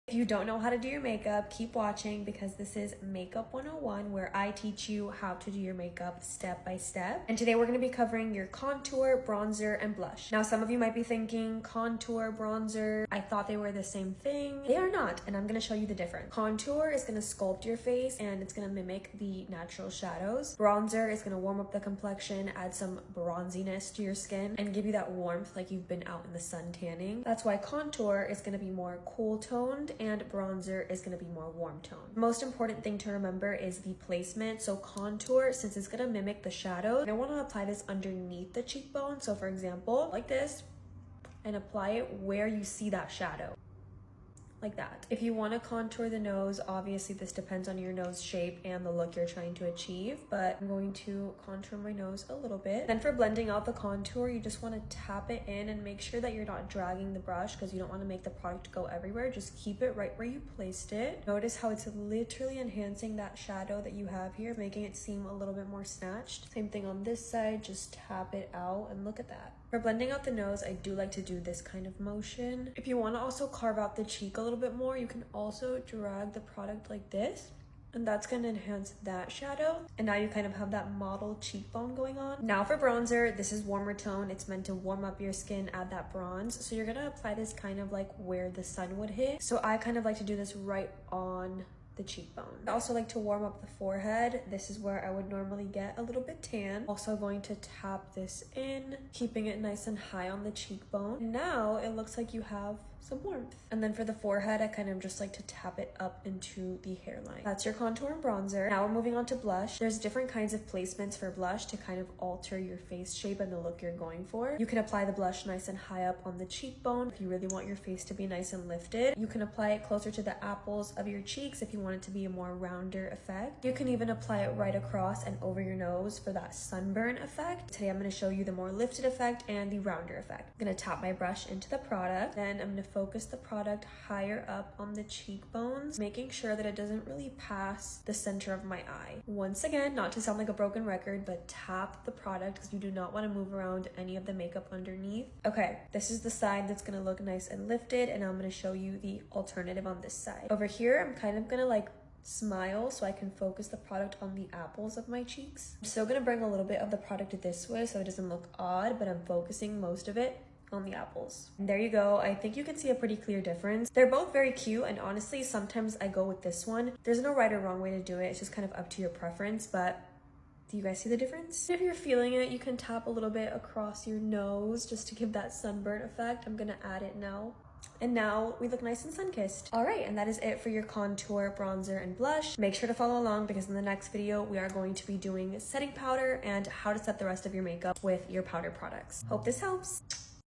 If you don't know how to do your makeup, keep watching because this is Makeup 101 where I teach you how to do your makeup step by step. And today we're going to be covering your contour, bronzer, and blush. Now some of you might be thinking contour, bronzer, I thought they were the same thing. They are not, and I'm going to show you the difference. Contour is going to sculpt your face and it's going to mimic the natural shadows. Bronzer is going to warm up the complexion, add some bronziness to your skin, and give you that warmth like you've been out in the sun tanning. That's why contour is going to be more cool toned and bronzer is going to be more warm tone. Most important thing to remember is the placement. So contour, since it's going to mimic the shadows, I want to apply this underneath the cheekbone. So for example, like this, and apply it where you see that shadow. Like that. If you want to contour the nose, obviously this depends on your nose shape and the look you're trying to achieve, but I'm going to contour my nose a little bit. Then for blending out the contour, you just want to tap it in and make sure that you're not dragging the brush because you don't want to make the product go everywhere. Just keep it right where you placed it. Notice how it's literally enhancing that shadow that you have here, making it seem a little bit more snatched. Same thing on this side, just tap it out and look at that. For blending out the nose, I do like to do this kind of motion. If you want to also carve out the cheek a little bit more, you can also drag the product like this, and that's going to enhance that shadow. And now you kind of have that model cheekbone going on. Now for bronzer, this is warmer tone. It's meant to warm up your skin, add that bronze. So you're going to apply this kind of like where the sun would hit. So I kind of like to do this right on the cheekbone. I also like to warm up the forehead. This is where I would normally get a little bit tan. Also going to tap this in, keeping it nice and high on the cheekbone. Now it looks like you have some warmth. And then for the forehead, I kind of just like to tap it up into the hairline. That's your contour and bronzer. Now we're moving on to blush. There's different kinds of placements for blush to kind of alter your face shape and the look you're going for. You can apply the blush nice and high up on the cheekbone if you really want your face to be nice and lifted. You can apply it closer to the apples of your cheeks if you want it to be a more rounder effect. You can even apply it right across and over your nose for that sunburn effect. Today I'm going to show you the more lifted effect and the rounder effect. I'm going to tap my brush into the product. Then I'm going to focus the product higher up on the cheekbones, making sure that it doesn't really pass the center of my eye. Once again, not to sound like a broken record, but tap the product because you do not want to move around any of the makeup underneath. Okay, this is the side that's going to look nice and lifted, and I'm going to show you the alternative on this side. Over here, I'm kind of going to like smile so I can focus the product on the apples of my cheeks. I'm still going to bring a little bit of the product this way so it doesn't look odd, but I'm focusing most of it on the apples. And there you go. I think you can see a pretty clear difference. They're both very cute, and honestly, sometimes I go with this one. There's no right or wrong way to do it. It's just kind of up to your preference, but do you guys see the difference? If you're feeling it, you can tap a little bit across your nose just to give that sunburn effect. I'm gonna add it now. And now we look nice and sun-kissed. All right, and that is it for your contour, bronzer, and blush. Make sure to follow along because in the next video, we are going to be doing setting powder and how to set the rest of your makeup with your powder products. Hope this helps.